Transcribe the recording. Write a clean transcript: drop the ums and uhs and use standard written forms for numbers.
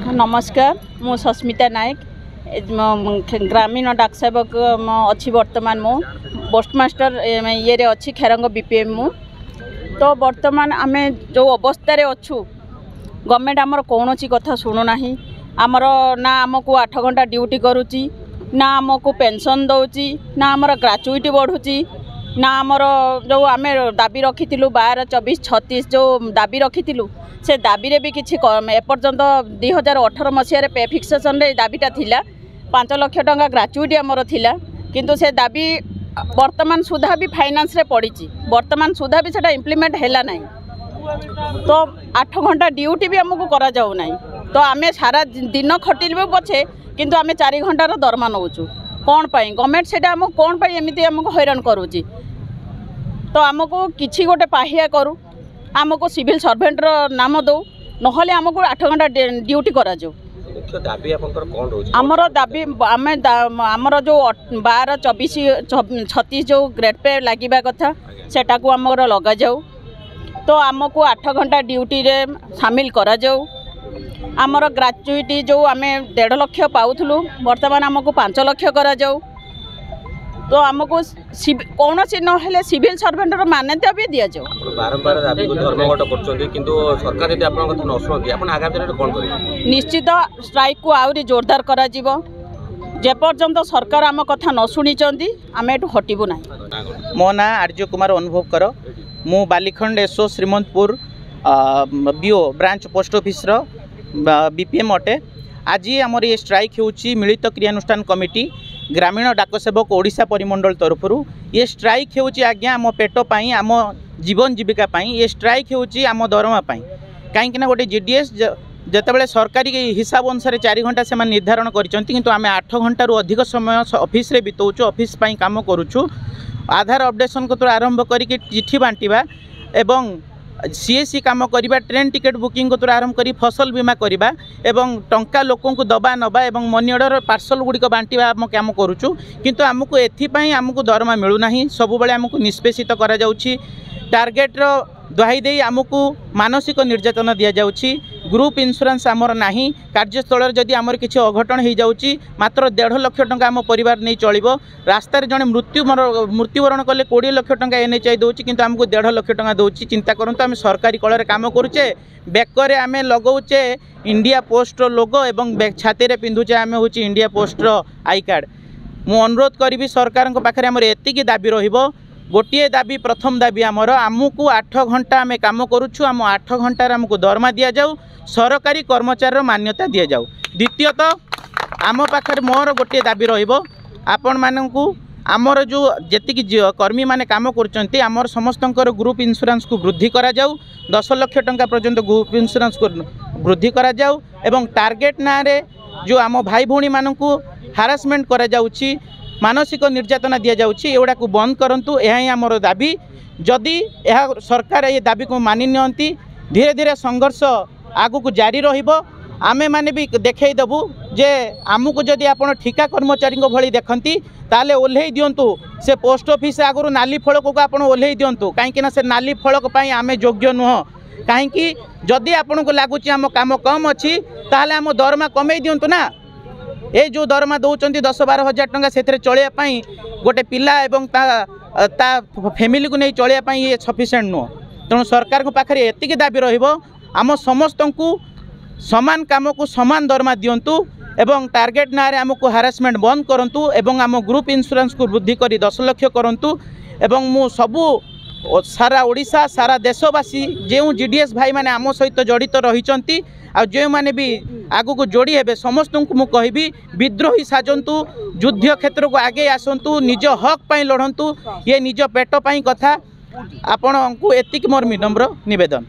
नमस्कार मु सस्मिता नायक ग्रामीण डाक सेवक अच्छी वर्तमान मु पोस्टमास्टर ये अच्छी खेरंग बीपीएम मु तो वर्तमान आम जो अवस्था अच्छु गवर्नमेंट आमर कौन कथा शुणुना आमर ना आमको 8 घंटा ड्यूटी करुच्ची ना आमको पेंशन दौची ना आमर ग्राचुईटी बढ़ुची ना आमर जो आम दाबी रखी 12, 24, 36 जो दाबी रखी से दाबी रे भी किसी एपर्यंत 2018 मसीह पे फिक्सेशन रे दाबीटा थिला 5 लाख टंका ग्राचुईटी आमर थिला किंतु से दाबी वर्तमान सुधा भी फाइनेंस रे पड़ी वर्तमान सुधा भी सेटा इम्प्लीमेंट हैला नहीं तो 8 घंटा ड्यूटी भी आमको करा जाऊ नहीं तो आमे सारा दिन खटिलबे पछे किंतु आमे 4 घंटार दरमा नौचु कौन पाई गवर्नमेंट सेटा आमको कौन पाई एमिति आमको हैरान करूची तो आमको किछि गोटे पाहिया करू आमको सिविल सर्वेंट नाम दो नहले आमको 8 घंटा ड्यूटी करा जाऊ आमर दाबी आमर जो 12, 24, 36 जो ग्रेड पे लगे कथा सेटा को आमर लगा जाऊ तो आमको 8 घंटा ड्यूटी रे शामिल करा जाऊ आमर ग्रेजुएटी जो आम 1.5 लाख पाऊलु वर्तमान आमको 5 लाख करा जाऊ तो आमको कौन सी ना सिविल सर्वेंटर मान्यता भी दि जाऊ बारंबार दाबी को धर्मघट करछन्ती किंतु सरकार यदि आपन कथा न सुनती आपन आगामी दिन कोन करिवे निश्चित स्ट्राइक को आउरी जोरदार करा जीवो जे पर्यंत सरकार आम कथा न शुणिचंती आम एटू हटिबु ना। मो ना आर्य कुमार अनुभव कर मु Balikhand SO Srimantapur BO branch post office रो बीपीएम अटे। आज आमर ये स्ट्राइक होउची मिलित क्रियानुष्ठान कमिटी ग्रामीण डाक सेवक ओडिशा परिमंडल तरफरु ये स्ट्राइक होउची आज्ञा आम पेट पाई आम जीवन जीविका पाई ये स्ट्राइक होउची आम दरमा पाई कहीं गोटे जीडीएस जितेबाला सरकारी हिसाब अनुसार 4 घंटा से निर्धारण कर आम 8 घंटा अधिक समय ऑफिस रे बिताऊँ ऑफिस पाई काम करुचु आधार अपडेशन को आरंभ करके चिठी बांटा एवं सीएससी काम करवा ट्रेन टिकेट बुकिंग को आरंभ कर फसल बीमा करवा एवं टंका लोकों को दबा नबा एवं मनी ऑर्डर पार्सल गुड़िक बांटा आम काम करुचु किंतु आमको एथिपाई आमको दरमा मिलूना सब बेले आमको निष्पेषित करा जाउछि टार्गेट रो दुहाई दे आमको मानसिक निर्यातना दि जाउछि ग्रुप इंश्योरेंस आमर नाही कार्यस्थल जदि आमर किसी अघटन हो जाउछि मात्र 1.5 लाख टंका आम परिवार नहीं चलिबो रास्तार जड़े मृत्युवरण कले 20 लाख टंका एनएचआई दौची किंतु आमको 1.5 लाख टंका दौची चिंता करंतु आम सरकारी कल काम करुचे बेकरे आम लगौचे इंडिया पोस्ट लोगो एवं छाती रे पिंधुचे आम हूँ इंडिया पोस्ट आई कार्ड मु अनुरोध करी सरकार पाखे आमर एतिकी दाबी रहिबो गोटे दाबी प्रथम दाबी आमर आमको 8 घंटा आम काम करुछु आम 8 घंटार आमको दरमा दि जाऊ सरकारी कर्मचारी मान्यता दि जाऊ। द्वितीयतः आम पाखे मोर गोटे दाबी रहिबो आपण मानकु आमर जो जेतिकी कर्मी माने काम करचंती आमर समस्तंकर ग्रुप इंश्योरेंस को वृद्धि करा जाऊ 10 लाख टंका पर्यंत ग्रुप इंश्योरेंस को वृद्धि करा जाऊ एवं टार्गेट ना रे जो आम भाई भौणी मानकु हारासमेंट करा जाउची मानसिक निर्यातना दि जाउची एवडा को बंद करंतु एहा ही आमर दाबी जदि यह सरकार ये दाबी को मानि नियंती धीरे धीरे संघर्ष आगु को जारी रहिबो आमे माने भी देखै देबु जे आमुको जदि आपण ठिका कर्मचारी भली देखंती ताले ओल्हेई दियंतु से पोस्ट ऑफिस आगु नाली फलक को आपण ओल्हेई दियंतु काहेकि ना से नाली फलक पई आमे योग्य नुह काहेकि जदि आपण को लागुची आम काम कम अछि ताले आम दरमा कमेई दियंतु ना ये जो दरमा दौरान 10-12 हजार टंका से चलियापाई गोटे पिला एवं ता फैमिली को नहीं चलियापाई ये सफिशिएंट नुह तेणु सरकार को पाखे एतिकी दाबी रहिबो आम समस्त को समान काम को समान दरमा दिंतु एवं टार्गेट ना रे आमको हारासमेंट बंद करंतु एवं आम ग्रुप इंश्योरेंस को वृद्धि करी 10 लाख करंतु एवं मु सबू सारा ओडिशा सारा देशवासी जो जीडीएस भाई माने आम सहित जड़ित रही आ जो माने भी आगु को जोड़ी हेबे समस्त को मु कहबी विद्रोही साजंतु युद्ध क्षेत्र को आगे आसंतु निज हक पाई लड़ंतु ये निज पेट पाई कथा आपण को एतिक मोर विनम्र निवेदन।